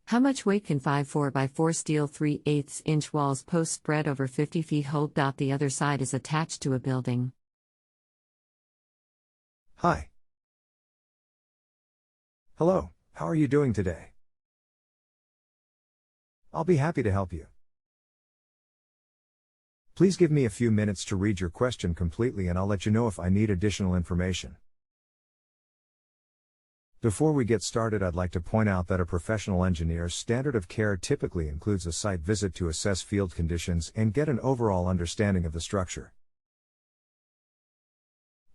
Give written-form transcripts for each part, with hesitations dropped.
How much weight can 5 4x4 steel 3/8 inch walls post spread over 50 feet hold? The other side is attached to a building. Hi. Hello, how are you doing today? I'll be happy to help you. Please give me a few minutes to read your question completely and I'll let you know if I need additional information. Before we get started, I'd like to point out that a professional engineer's standard of care typically includes a site visit to assess field conditions and get an overall understanding of the structure.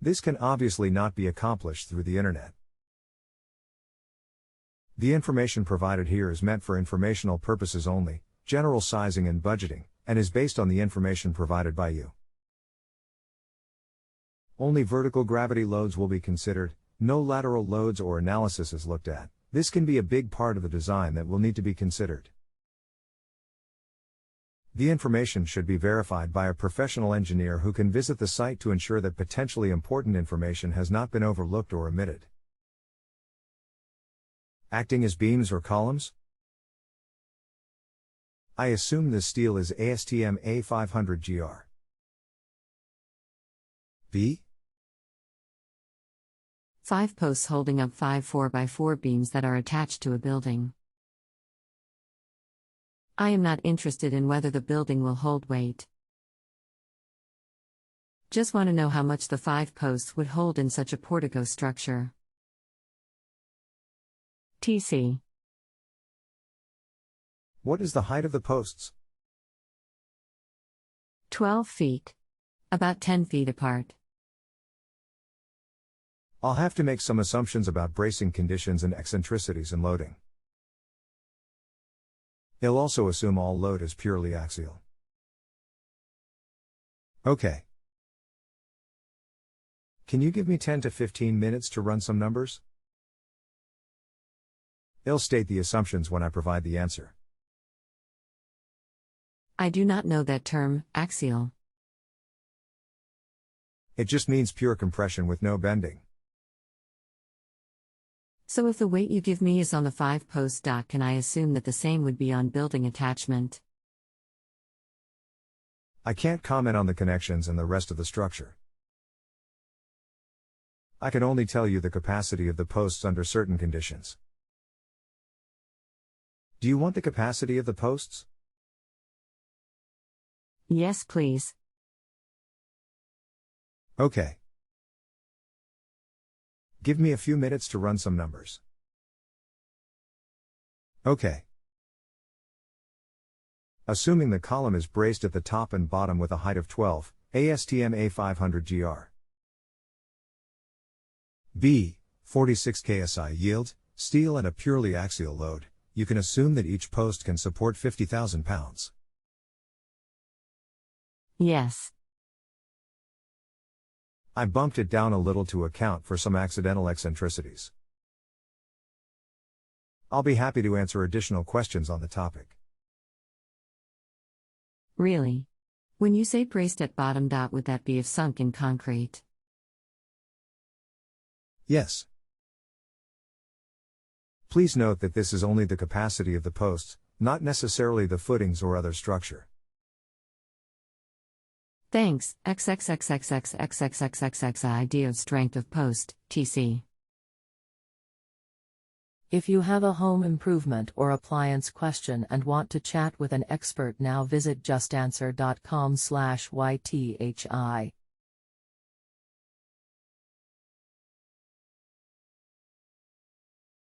This can obviously not be accomplished through the internet. The information provided here is meant for informational purposes only, general sizing and budgeting, and is based on the information provided by you. Only vertical gravity loads will be considered. No lateral loads or analysis is looked at. This can be a big part of the design that will need to be considered. The information should be verified by a professional engineer who can visit the site to ensure that potentially important information has not been overlooked or omitted. Acting as beams or columns? I assume this steel is ASTM A500 GR. B? 5 posts holding up 5 4x4 beams that are attached to a building. I am not interested in whether the building will hold weight. Just want to know how much the 5 posts would hold in such a portico structure. TC. What is the height of the posts? 12 feet. About 10 feet apart. I'll have to make some assumptions about bracing conditions and eccentricities and loading. He'll also assume all load is purely axial. Okay. Can you give me 10 to 15 minutes to run some numbers? He'll state the assumptions when I provide the answer. I do not know that term, axial. It just means pure compression with no bending. So if the weight you give me is on the 5 post, can I assume that the same would be on building attachment? I can't comment on the connections and the rest of the structure. I can only tell you the capacity of the posts under certain conditions. Do you want the capacity of the posts? Yes, please. Okay. Give me a few minutes to run some numbers. Okay. Assuming the column is braced at the top and bottom with a height of 12, ASTM A500 GR. B, 46 KSI yield, steel and a purely axial load, you can assume that each post can support 50,000 pounds. Yes. I bumped it down a little to account for some accidental eccentricities. I'll be happy to answer additional questions on the topic. Really? When you say braced at bottom, would that be if sunk in concrete? Yes. Please note that this is only the capacity of the posts, not necessarily the footings or other structure. Thanks, XXXXXXXXXX idea of strength of post, TC. If you have a home improvement or appliance question and want to chat with an expert now, visit JustAnswer.com/YTHI.